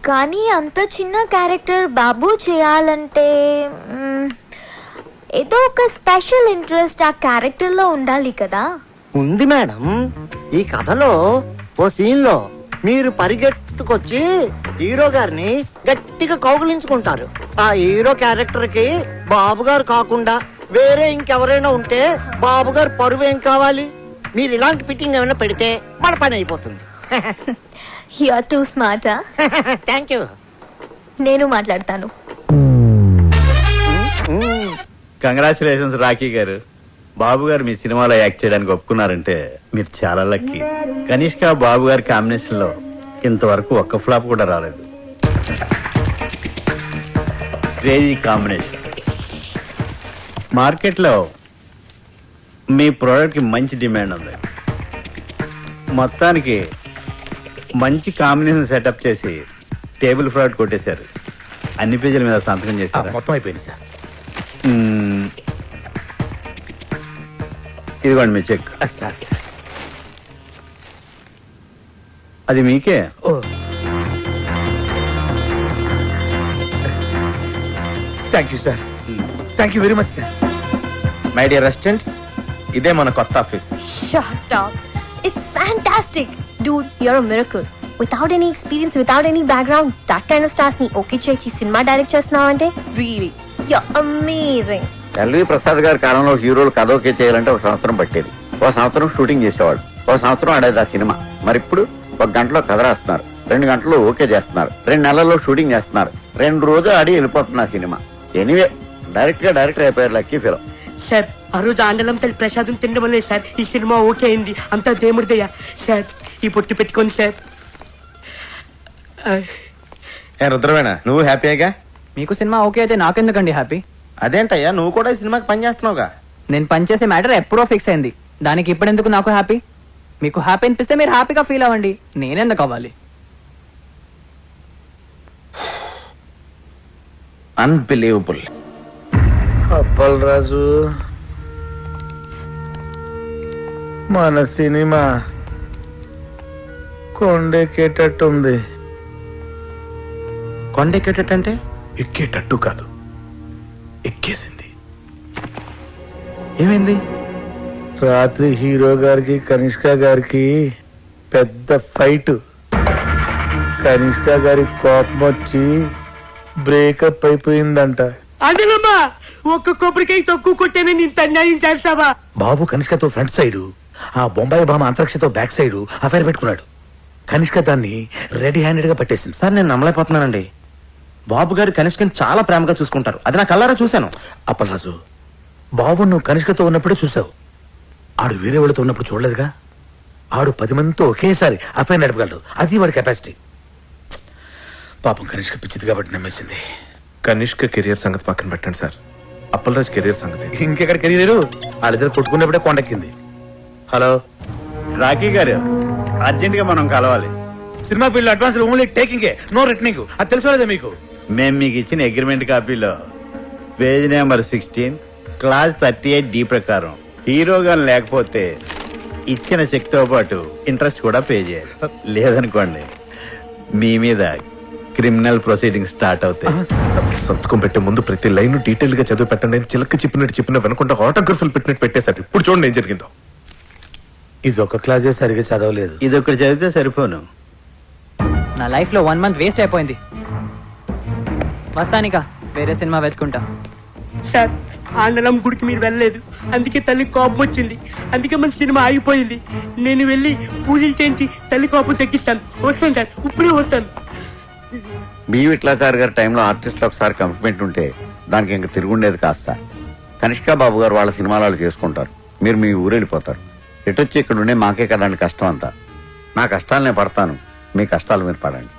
కానీ అంత చిన్న క్యారెక్టర్ బాబు చేయాలంటే ఏదో ఒక స్పెషల్ ఇంట్రెస్ట్ ఆ క్యారెక్టర్లో ఉండాలి కదా. ఉంది మేడం. ఈ కథలో ఓ సీన్ లో మీరు పరిగెత్తుకొచ్చి హీరో గారిని గట్టిగా కౌగిలించుకుంటారు. ఆ హీరో క్యారెక్టర్ కి బాబు గారు కాకుండా వేరే ఇంకెవరైనా ఉంటే బాబు గారు పరువు ఏం కావాలి? మీరు ఇలాంటి ఫిట్టింగ్ ఏమైనా పెడితే మన పని అయిపోతుంది. You are too smart. Thank you. నేను మాట్లాడతాను. కంగ్రాచులేషన్స్ రాఖీ గారు. బాబు గారు మీ సినిమాలో యాక్ట్ చేయడానికి ఒప్పుకున్నారంటే మీరు చాలా లక్కీ. కనిష్క బాబు గారి కాంబినేషన్ లో ఇంతవరకు ఒక్క ఫ్లాప్ కూడా రాలేదు. Crazy combination. మార్కెట్లో మీ ప్రోడక్ట్ కి మంచి డిమాండ్ ఉంది. మొత్తానికి మంచి కాంబినేషన్ సెటప్ చేసి టేబుల్ ఫ్రాడ్ కొట్టేశారు. అన్ని పేజీల మీద సంతకం చేశారు. మొత్తం అయిపోయింది సార్. ఇదిగోండి మీ చెక్. సార్ అది మీకే. Thank you sir. Thank you very much sir. My dear residents, ఇదే మన కొత్త office. Shut up. It's fantastic. Dude, you're a miracle. Without any experience, without any background, that kind of stars ni okay చేసి సినిమా direct చేస్తున్నావంటే really you're amazing. LV Prasad garu కాలంలో హీరోలు కథ okay చేయాలంటే ఒక సంవత్సరం పట్టేది. ఒక సంవత్సరం షూటింగ్ చేసేవాడు. ఒక సంవత్సరం ఆడేది ఆ సినిమా. మరి ఇప్పుడు ఒక గంటలో కథ రాస్తున్నారు, 2 గంటల్లో ఓకే చేస్తున్నారు, 2 నెలల్లో షూటింగ్ చేస్తున్నారు, 2 రోజులు ఆడి వెళ్ళిపోతున్న సినిమా. ఎనీవే డైరెక్ట్ గా డైరెక్టర్ అయిపోయారు. Lucky fellow. సార్ ఆ రోజు ఆండలం తల్లి ప్రసాదం తినడం వల్లే సార్ ఈ సినిమా ఓకే అయింది. అంతా దేవుడిదయ్యా. సార్ ఈ పొట్టు పెట్టుకోండి సార్. రుద్రవేణ, నువ్వు హ్యాపీగా? మీకు సినిమా ఓకే అయితే నాకెందుకండి హ్యాపీ? అదేంటయ్యా, నువ్వు కూడా ఈ సినిమాకి పని చేస్తున్నావుగా. నేను పనిచేసే మ్యాటర్ ఎప్పుడో ఫిక్స్ అయింది. దానికి ఇప్పుడెందుకు నాకు హ్యాపీ? మీకు హ్యాపీ అనిపిస్తే మీరు హ్యాపీగా ఫీల్ అవ్వండి. నేనెందుకు అవ్వాలి? అన్బిలీవబుల్. అప్పల్ రాజు, మన సినిమా కొండెక్కేటట్టుంది. కొండెక్కేటట్టు? ఎక్కేటట్టు కాదు, ఎక్కేసింది. ఏమైంది? రాత్రి హీరో గారికి కనిష్క గారికి పెద్ద ఫైట్. కనిష్క గారి కోపం వచ్చి బ్రేకప్ అయిపోయిందంట. ఆండలమ్మా, ఒక్క కొబ్బరికాయ తక్కువ కొట్టేనే ఇంత అన్యాయం చేస్తావా? బాబు కనిష్కతో ఫ్రంట్ సైడ్, ఆ బొంబాయి బామ అంతరిక్షతో బ్యాక్ సైడ్ అఫైర్ పెట్టుకున్నాడు. కనిష్క దాన్ని రెడీ హ్యాండెడ్ గా పట్టేసింది. సార్ నేను నమ్మలేకపోతున్నానండి. బాబు గారు కనిష్కని చాలా ప్రేమగా చూసుకుంటారు. అది నా కళ్ళారా చూశాను. అప్పలరాజు, బాబు నువ్వు కనిష్కతో ఉన్నప్పుడే చూసావు. ఆడు వేరే వాళ్ళతో ఉన్నప్పుడు చూడలేదుగా. ఆడు 10 మందితో ఒకేసారి అఫైర్ నడపగలడు. అది వాడి కెపాసిటీ. పాపం కనిష్క పిచ్చిది కాబట్టి నమ్మేసింది. కనిష్క కెరియర్ సంగతి పక్కన పెట్టండి సార్. అప్పలరాజ్ కెరియర్ సంగతి ఇంకెక్కడ కెరీర్? వాళ్ళిద్దరు కొట్టుకున్నప్పుడే కొండెక్కింది. హలో రాఖీ గారు, అర్జెంట్ గా మనం కలవాలి. Cinema field advance only taking, no returning. అది తెలుసుకోలేదా మీకు? మేము మీకు ఇచ్చిన అగ్రిమెంట్ కాపీలో పేజ్ నెంబర్ 16 క్లాస్ 38D ప్రకారం హీరోగా లేకపోతే ఇచ్చిన చెక్ తో పాటు ఇంట్రెస్ట్ కూడా పే చేయాలి. లేదనుకోండి మీ మీద క్రిమినల్ ప్రొసీడింగ్ స్టార్ట్ అవుతాయి. సంతకం పెట్టే ముందు ప్రతి లైన్ డీటెయిల్ గా చదివి పెట్టండి. చిలక చెప్పిన వెనకుండా ఆటోగ్రఫీలు పెట్టినట్టు పెట్టేశారు. ఇప్పుడు చూడండి ఏం జరిగిందో. ఇది ఒక క్లాసే సరిగా చదవలేదు. ఇది ఒకటి చదివితే సరిపోను. నా లైఫ్ లో 1 మంత్ వేస్ట్ అయిపోయింది. వస్తానికా వేరే సినిమా వెతుకుంటా. సార్ ఆండలం గుడికి మీరు వెళ్ళలేదు, అందుకే తల్లి కోపం వచ్చింది. అందుకే మన సినిమా ఆగిపోయింది. నేను వెళ్ళి పూజలు చేయించి తల్లి కోపం తగ్గిస్తాను. వస్తాను సార్, ఇప్పుడే వస్తాను. బి విట్లాచారి గారి టైంలో ఆర్టిస్టులు ఒకసారి కమిట్మెంట్ ఉంటే దానికి ఇంక తిరుగుండేది కాదు సార్. కనిష్క బాబు గారు వాళ్ళ సినిమాలు చేసుకుంటారు, మీరు మీ ఊరు వెళ్ళిపోతారు. ఎటొచ్చి ఇక్కడ ఉండే మాకే కదండి కష్టం అంతా. నా కష్టాలు నేను పడతాను, మీ కష్టాలు మీరు పడండి.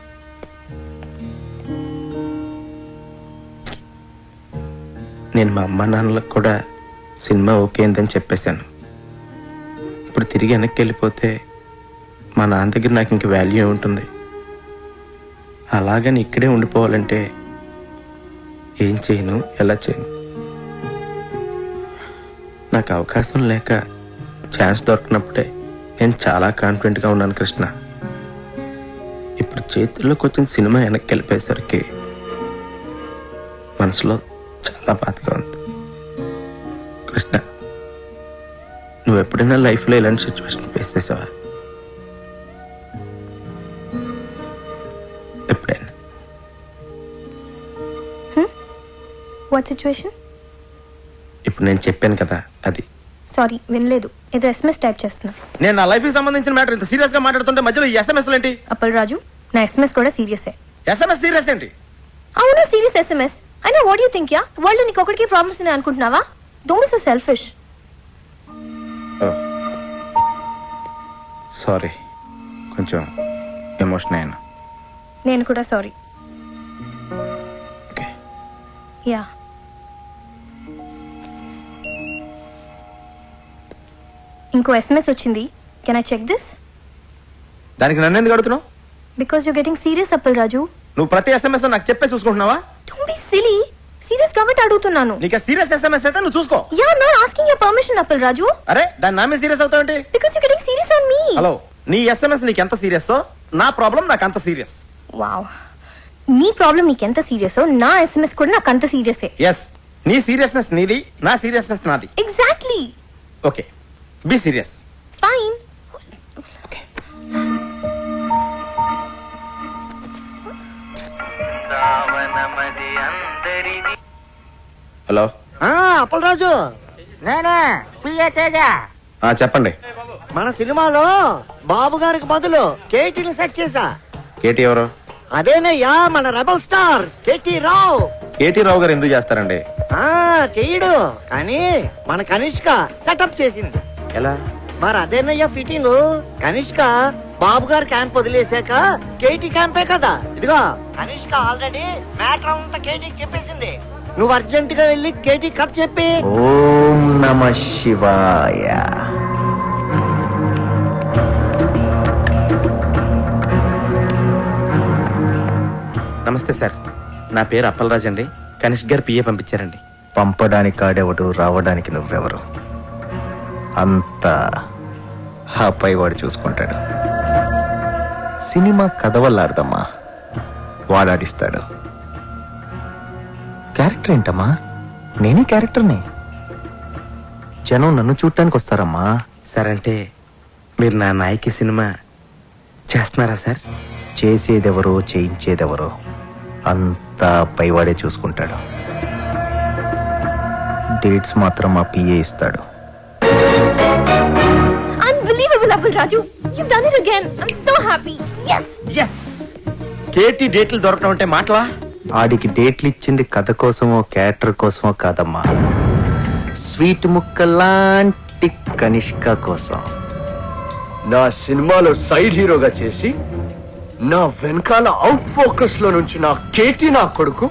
నేను మా అమ్మ నాన్నలకు కూడా సినిమా ఓకే అని చెప్పేశాను. ఇప్పుడు తిరిగి వెనక్కి వెళ్ళిపోతే మా నాన్న దగ్గర నాకు ఇంక వాల్యూ ఉంటుంది. అలాగని ఇక్కడే ఉండిపోవాలంటే ఏం చేయను, ఎలా చేయను? నాకు అవకాశం లేక ఛాన్స్ దొరికినప్పుడే నేను చాలా కాన్ఫిడెంట్గా ఉన్నాను కృష్ణ. ఇప్పుడు చేతుల్లోకి వచ్చిన సినిమా వెనక్కి వెళ్ళిపోయేసరికి మనసులో చాలా బాధగా ఉంది. కృష్ణ, నువ్వు ఎప్పుడైనా లైఫ్లో ఇలాంటి సిచ్యువేషన్ ఫేస్ చేసావా? ఎప్పుడైనా? What situation? ఇప్పుడు నేను చెప్పాను కదా అది. సారీ, వినలేదు. ఏదో ఎస్ఎంఎస్ టైప్ చేస్తున్నా. నేను నా లైఫ్ కి సంబంధించిన మ్యాటర్ ఇంత సీరియస్ గా మాట్లాడుతుంటే మధ్యలో ఈ ఎస్ఎంఎస్ ఏంటి? అప్పల్ రాజు, నా ఎస్ఎంఎస్ కూడా సీరియసే. ఎస్ఎంఎస్ సీరియస్ ఏంటి? అవును, సీరియస్ ఎస్ఎంఎస్. అయినా what you think yeah? World నీకు ఒకటికి ప్రాబ్లమ్స్ ఉన్నాయి అనుకుంటున్నావా? Don't be so selfish. Sorry, కొంచెం ఎమోషన్ అయ్యాను. నేను కూడా సారీ. ఓకే. యా. ఇంకో ఎస్ఎంఎస్ వచ్చింది. Can I check this? దానికి నన్ను ఎందుకు అడుగుతున్నావు? Because you getting serious Appal Raju. నువ్వు ప్రతి ఎస్ఎంఎస్ నాకు చెప్పే చూసుకుంటున్నావా? Don't be silly. సీరియస్ కాబట్టి అడుగుతున్నాను. నీకు సీరియస్ ఎస్ఎంఎస్ అయితే నువ్వు చూసుకో. Yeah, not asking your permission Appal Raju. అరే, దాని నా మీద సీరియస్ అవుతావేంటి? Because you getting serious on me. Hello, నీ ఎస్ఎంఎస్ నీకు ఎంత సీరియస్, నా ప్రాబ్లం నాకు అంత సీరియస్. వావ్, నీ ప్రాబ్లం నీకెంత సీరియస్, నా ఎస్ఎంఎస్ కూడా నాకు అంత సీరియసే. ఎస్, నీ సీరియస్నెస్ నీది, నా సీరియస్నెస్ నాది. Exactly. Okay, be serious. Fine. Hello. Appalaraju, చెప్పండి. మన సినిమాలో బాబు గారికి బదులు కేటీని సెట్ చేశా. కేటీ ఎవరు? అదేనయ్యా, మన రెబల్ స్టార్ కేటీ రావు. కేటీ రావు గారు ఎందుకు చేస్తారండి? చెయ్యడు, కానీ మన కనిష్క సెటప్ చేసింది. ఎలా? మరి అదేనయ్యా ఫిట్టింగ్. కనిష్క బాబు గారు క్యాంప్ వదిలేసాక కేటీ క్యాంపే కదా. ఇదిగో, కనిష్క ఆల్రెడీ మ్యాటర్ అంతా కేటీకి చెప్పేసింది. నువ్వు అర్జెంట్ గా వెళ్ళి కేటీ కథ చెప్పి. ఓం నమః శివాయ. నమస్తే సార్, నా పేరు అప్పలరాజ్ అండి. కనిష్క్ గారు పిఏ పంపించారండి. పంపడానికి ఆడేవాడు, రావడానికి నువ్వెవరు? అంతా ఆ పైవాడు చూసుకుంటాడు. సినిమా కథ వల్ల అర్థమ్మా, వాడాడిస్తాడు. క్యారెక్టర్ ఏంటమ్మా? నేనే క్యారెక్టర్ని. జనం నన్ను చూడటానికి వస్తారమ్మా. సార్, అంటే మీరు నా నాయకి సినిమా చేస్తున్నారా సార్? చేసేదెవరో చేయించేదెవరో అంతా పైవాడే చూసుకుంటాడు. డేట్స్ మాత్రం మా పిఏ ఇస్తాడు. Unbelievable, Appal Raju. You've done it again. I'm so happy. Yes. yes. KT డేట్లు దొరకడం అంటే మాటలా? ఆడికి డేట్లు ఇచ్చింది కథ కోసమో క్యారెక్టర్ కోసమో కాదమ్మా, స్వీట్ ముక్కలాంటి కనిష్క కోసం. నా సినిమాలో సైడ్ హీరోగా చేసి నా వెనకాల అవుట్ ఫోకస్ లో నుంచి నా కేటీ నా కొడుకు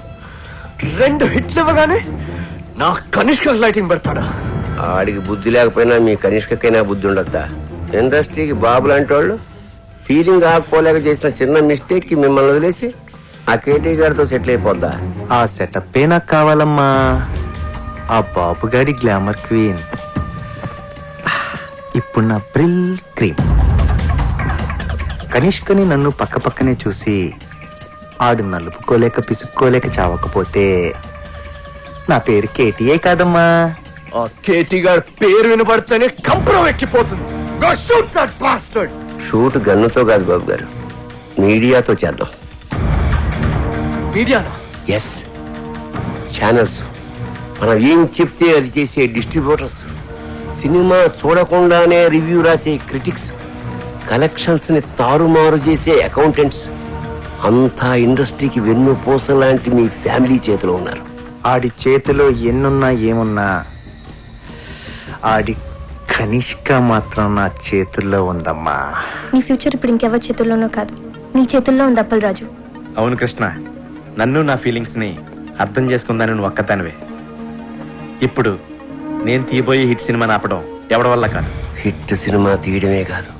2 హిట్లు ఇవ్వగానే నా కనిష్క లైటింగ్ పెడతాడా? ఆడికి బుద్ధి లేకపోయినా మీ కనిష్కకైనా బుద్ధి ఉండద్దా? ఇండస్ట్రీకి బాబు లాంటి వాళ్ళు ఫీలింగ్ ఆకపోలేక చేసిన చిన్న మిస్టేక్ కి మిమ్మల్ని వదిలేసి ఆ కేటీ గారితో సెటిల్ అయిపోద్దా? ఆ సెటప్పే నాకు కావాలమ్మా. ఆ బాబుగాడి గ్లామర్ క్వీన్ ఇప్పుడు నా బ్రిల్ క్రీమ్. కనిష్కని నన్ను పక్క పక్కనే చూసి ఆడు నలుపుకోలేక పిసుక్కోలేక చావకపోతే నా పేరు కేటీఏ కాదమ్మా. ఆ కేటీ గారి పేరు వినబడితేనే కంపరం ఎక్కిపోతుంది. Go shoot that bastard. Shoot గన్నుతో కాదు బాబు గారు, మీడియాతో చేద్దాం. మీడియానా? ఎస్, ఛానల్స్, మనం ఏం చెప్తే అది చేసే డిస్ట్రిబ్యూటర్స్, సినిమా చూడకుండానే రివ్యూ రాసే క్రిటిక్స్, కలెక్షన్స్ ని తారుమారు చేసే అకౌంటెంట్స్, అంతా ఇండస్ట్రీకి వెన్నుపూస లాంటి మీ ఫ్యామిలీ చేతిలో ఉన్నారు. ఆడి చేతిలో ఎన్నున్నా ఏమున్నా ఆడి కనిష్క మాత్రం నా చేతుల్లో ఉందమ్మా. నీ ఫ్యూచర్ ఇప్పుడు ఇంకెవరి చేతుల్లోనో కాదు, నీ చేతుల్లో ఉంది అప్పల్ రాజు. అవును కృష్ణ, నన్ను నా ఫీలింగ్స్ ని అర్థం చేసుకుందాని నువ్వు ఒక్కదానివే. ఇప్పుడు నేను తీయబోయే హిట్ సినిమాని ఆపడం ఎవడి వల్ల కాదు. హిట్ సినిమా తీయడమే కాదు,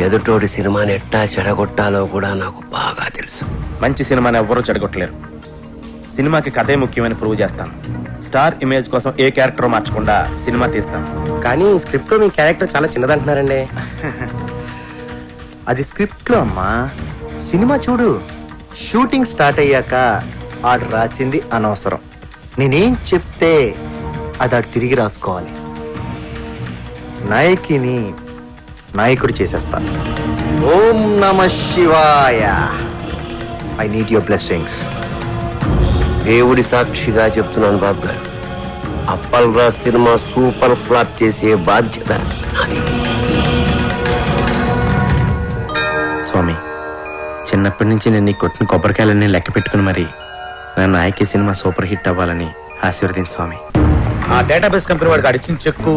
ఎదుటోటి సినిమాని ఎట్టా చెడగొట్టాలో కూడా నాకు బాగా తెలుసు. మంచి సినిమాని ఎవ్వరూ చెడగొట్టలేరు. సినిమాకి కథే ముఖ్యమని ప్రూవ్ చేస్తాను. స్టార్ ఇమేజ్ కోసం ఏ క్యారెక్టర్ మార్చకుండా సినిమా తీస్తాను. కానీ స్క్రిప్ట్ లో మీ క్యారెక్టర్ చాలా చిన్నదంటున్నారండి. అది స్క్రిప్ట్ లో అమ్మా, సినిమా చూడు. షూటింగ్ స్టార్ట్ అయ్యాక ఆడు రాసింది అనవసరం. నేనేం చెప్తే అది ఆడు తిరిగి రాసుకోవాలి. నాయకిని నాయకుడు చేసేస్తా. ఓం నమ శివాయ. I need your blessings. దేవుడి సాక్షిగా చెప్తున్నాను బాబు గారు, Appal Raj cinema super flop చేసే బాధ్యత నాది. స్వామి, చిన్నప్పటి నుంచి నేను నీ కొట్టిన కొబ్బరికాయలన్నీ లెక్క పెట్టుకుని మరి నా నాయకి సినిమా సూపర్ హిట్ అవ్వాలని ఆశీర్వదించు స్వామి. ఆ డేటాబేస్ కంపెనీ వాడికి అడిచిన చెక్కు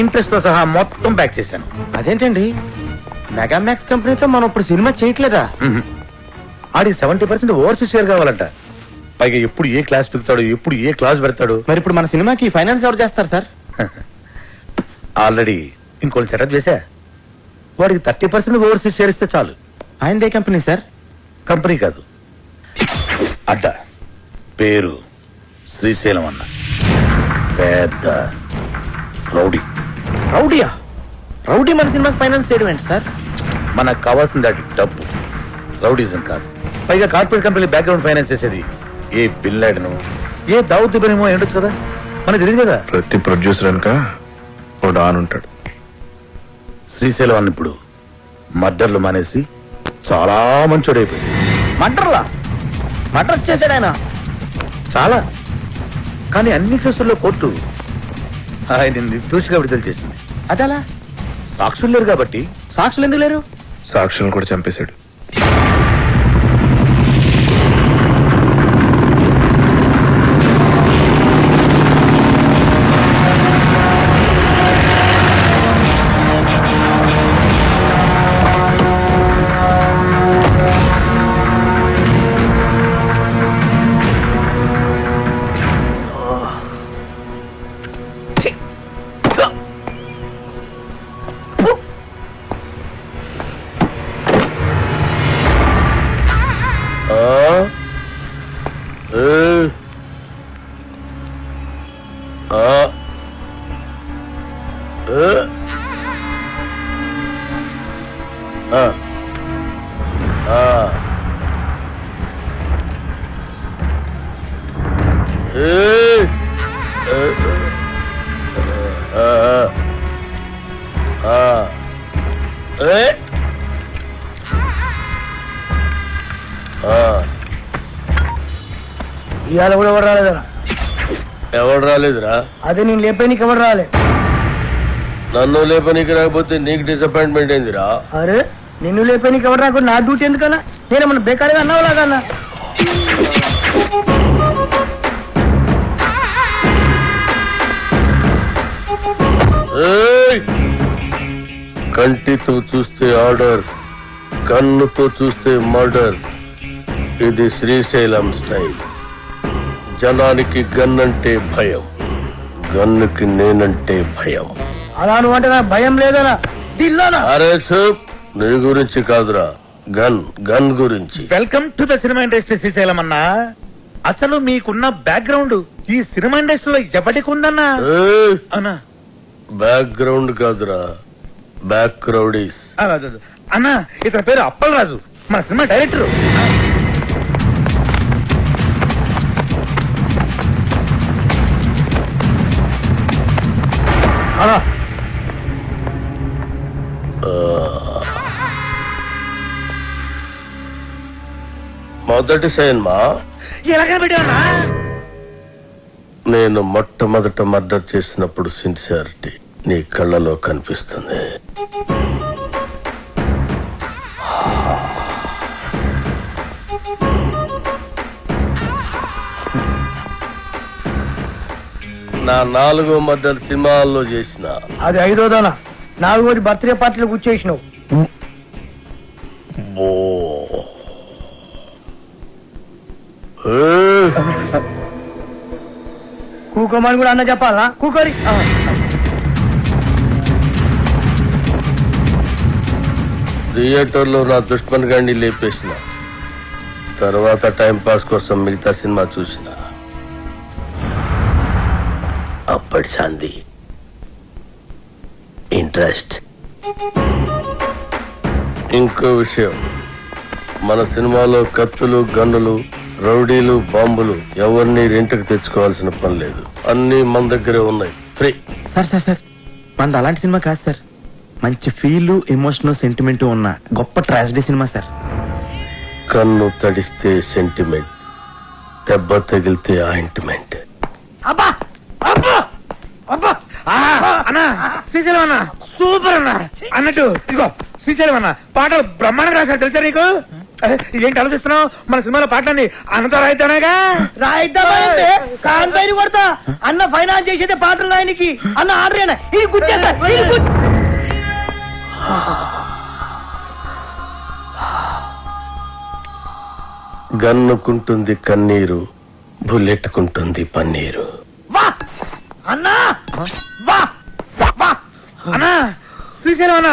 ఇంట్రెస్ట్ తో సహా మొత్తం బ్యాక్ చేశాను. అదేంటండి, మెగామాక్స్ కంపెనీతో మనం ఇప్పుడు సినిమా చేయట్లేదా? ఆడికి 70% ఓవర్సీస్ షేర్ కావాలంట. పైగా ఎప్పుడు ఏ క్లాస్ పెడతాడు, ఎప్పుడు ఏ క్లాస్ పెడతాడు. మరి ఇప్పుడు మన సినిమాకి ఫైనాన్స్ ఎవరు చేస్తారు సార్? ఆల్రెడీ ఇంకోటి సెటప్ చేశా. వాడికి 30% ఓవర్సీస్ షేర్ ఇస్తే చాలు. ఆయనదే కంపెనీ సార్? కంపెనీ కాదు, అడ్డ. పేరు శ్రీశైలం అన్న. పెద్ద రౌడీ. రౌడీయా? రౌడీ మన సినిమాకి ఫైనాన్స్ చేయడం ఏంటి సార్? మనకు కావాల్సింది అది డబ్బు, రౌడీజం కాదు. పైగా కార్పొరేట్ కంపెనీ బ్యాక్గ్రౌండ్ ఫైనాన్స్ చేసేది ఏ బిల్ లాడెను, ఏ దావుద్ ఇబ్రహీమో ఏంటొచ్చు కదా, మనకు తెలియదు కదా. ప్రతి ప్రొడ్యూసర్ వెనక ఓ డాన్ ఉంటాడు. శ్రీశైలం అన్న ఇప్పుడు మర్డర్లు మానేసి చాలా మంచోడైపోయింది. మర్డర్లా? మర్డర్స్ చేశాడు ఆయన? చాలా. కానీ అన్ని కేసుల్లో కోర్టు ఆయన నిర్దోషిగా విడుదల చేసింది. అదలా? సాక్షులు లేరు కాబట్టి. సాక్షులు ఎందుకు లేరు? సాక్షులను కూడా చంపేశాడు. ఇవాళ కూడా ఎవరు రాలేదరా? ఎవడు రాలేదురా? అదే నేను లేపేనికి ఎవరు రాలే. నన్ను లేపనికి రాకపోతే నీకు డిసప్పాయింట్మెంట్ ఏందిరా? అరే నిన్ను లేపేనికి ఎవరు రాకుండా నా డ్యూటీ ఎందుకన్నా? నేనేమన్నా బేకారీగా అన్నావు లాగన్నా? కంటితో చూస్తే ఆర్డర్, కన్నుతో చూస్తే మర్డర్. ఇది శ్రీశైలం స్టైల్. జనానికి గన్ అంటే భయం, గన్నుకి నేనంటే భయం. అలా నువ్వు అంటే నాకు భయం లేదనా? దిల్లానా? అరే చూప్, నీ గురించి కాదురా, గన్ గన్ గురించి. Welcome to the cinema industry Srisailam అన్నా. అసలు మీకున్న బ్యాక్గ్రౌండ్ ఈ సినిమా ఇండస్ట్రీలో ఎవరికి ఉందన్నా? అన్నా బ్యాక్గ్రౌండ్ కాదురా, బ్యాక్ క్రౌడీస్. అన్నా ఇతని పేరు అప్పల్ రాజు, మన సినిమా డైరెక్టర్. మొదటి సినిమా ఎలాగా పెట్టావన్నా? నేను మొట్టమొదట మర్డర్ చేసినప్పుడు సిన్సియారిటీ నీ కళ్ళలో కనిపిస్తుంది. నా 4వ మర్డర్ సినిమాల్లో చేసిన. అది 5వదనా? 4వది బర్త్డే పార్టీలో కూర్చేసినావు. కూకోమని కూడా అన్న చెప్పాలా? కూకోరి. థియేటర్లో నా దుష్మన్ గాండి లేపేసిన తర్వాత టైం పాస్ కోసం మిగతా సినిమా చూసిన. అప్పటి సంధి ఇంట్రెస్ట్. ఇంకో విషయం, మన సినిమాలో కత్తులు గన్నులు రౌడీలు బాంబులు ఎవరిని రెంట్కి తెచ్చుకోవాల్సిన పని లేదు, అన్ని మన దగ్గరే ఉన్నాయి, ఫ్రీ. సార్ మనది అలాంటి సినిమా కాదు సార్. మంచి ఫీల్, ఎమోషన్, సెంటిమెంట్ ఉన్న గొప్ప ట్రాజడీ సినిమా సార్. కన్ను తడిస్తే సెంటిమెంట్, దెబ్బ తగిలితే ఆయింట్మెంట్. అన్నా శ్రీశైలం అన్న సూపర్ అన్న అన్నట్టు ఇదిగో శ్రీశైలం అన్న పాటలు బ్రహ్మాండంగా రాశారు తెలుసా నీకు? ఏంటి ఆలోచిస్తున్నావు? మన సినిమాలో పాటలన్నీ అన్నతో రాయిద్దానేగా. రాయిద్దామంటే కాన్పైన కొడతా అన్న ఫైనాన్స్ చేసేదే పాటలు ఆయనకి అన్న ఆర్డర్ ఇది గుర్తేస్తా. గన్నుకుంటుంది కన్నీరు, బుల్లెట్టుకుంటుంది పన్నీరు. అన్నా వా అన్నా శ్రీశైలం అన్న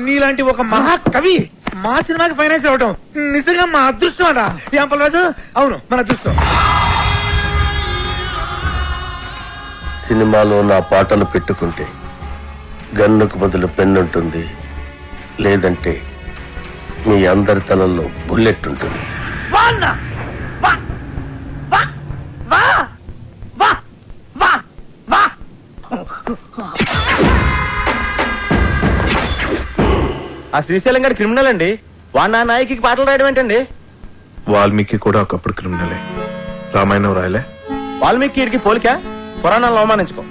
నీలాంటి ఒక మహాకవి మా సినిమాకి ఫైనాన్స్ ఇవ్వటం నిజంగా మా అదృష్టం అన్నా. రాజు అవును మన అదృష్టం. సినిమాలో నా పాటలు పెట్టుకుంటే గన్నుకు బదులు పెన్నుంటుంది, లేదంటే మీ అందరి తలల్లో బుల్లెట్ ఉంటుంది. ఆ శ్రీశైలం గారి క్రిమినల్ అండి. వాడు నా నాయకి పాటలు రాయడం ఏంటండి? వాల్మీకి కూడా ఒకప్పుడు క్రిమినలే. రామాయణం రాయలే. వాల్మీకి పోలిక పురాణాలను అవమానించుకో.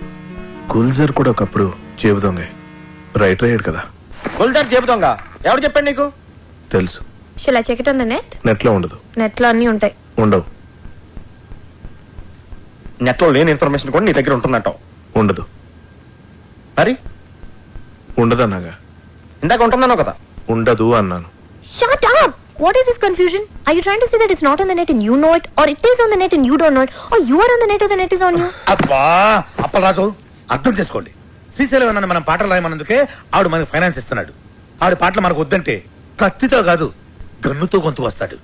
గుల్జర్ కూడా ఒకప్పుడు జేబు దొంగ రైటర్ అయ్యాడు కదా. గుల్జార్ చెబుతాంగ ఎవరు చెప్పండి నీకు? తెలుసు. Shall I check it on the net? Net లో ఉండదు. నెట్ లో అన్ని ఉంటాయి. ఉండవు. నెట్ లో లేని ఇన్ఫర్మేషన్ కూడా నీ దగ్గర ఉంటుందంటావు. ఉండదు. మరి ఉండదన్నాగా. ఇందాక ఉంటుందన్నావు కదా. ఉండదు అన్నాను. Shut up! What is this confusion? Are you trying to say that it's not on the net and you know it, or it is on the net and you don't know it, or you are on the net or the net is on you? అబ్బా అప్పలరాజు అర్థం చేసుకోండి. శ్రీశైలం అన్న మనం పాటలు రాయమన్నందుకే ఆవిడ మనకు finance ఇస్తున్నాడు. ఆవిడ పాటలు మనకు వద్దంటే కత్తితో కాదు గన్నుతో గొంతు వస్తాడు.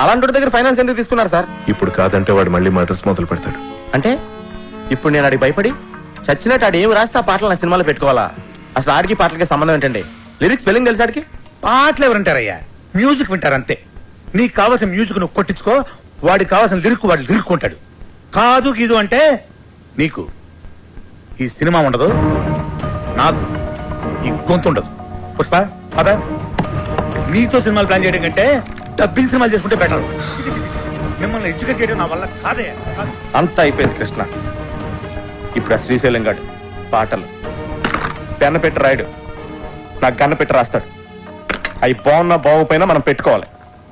అలాంటి దగ్గర ఫైనాన్స్ ఎందుకు తీసుకున్నారు సార్? ఇప్పుడు కాదంటే వాడు మళ్ళీ మర్డర్స్ మొదలు పెడతాడు. అంటే ఇప్పుడు నేను ఆడికి భయపడి చచ్చినట్టు ఆడు ఏమి రాస్తే ఆ పాటలు నా సినిమాలో పెట్టుకోవాలా? అసలు ఆడికి పాటలకి సంబంధం ఏంటండి? లిరిక్స్ స్పెల్లింగ్ తెలుసు ఆడికి? పాటలు ఎవరంటారయ్యా, మ్యూజిక్ వింటారు అంతే. నీకు కావాల్సిన మ్యూజిక్ నువ్వు కొట్టించుకో, వాడికి కావాల్సిన లిరిక్ వాడు లిరుక్కుంటాడు. కాదు గీదు అంటే నీకు ఈ సినిమా ఉండదు, నాకు ఈ గొంతు ఉండదు. పుష్ప అదా నీతో సినిమాలు ప్లాన్ చేయడం కంటే డబ్బింగ్ సినిమాలు చేసుకుంటే బెటర్. మిమ్మల్ని ఎడ్యుకేట్ చేయడం నా వల్ల కాదే. అంతా అయిపోయింది కృష్ణ. ఇప్పుడు ఆ శ్రీశైలం గాడు పాటలు పెన్న పెట్టి రాయడు, నాకు గన్న పెట్టి రాస్తాడు. అవి బాగున్నా బాగుపోయినా మనం పెట్టుకోవాలి.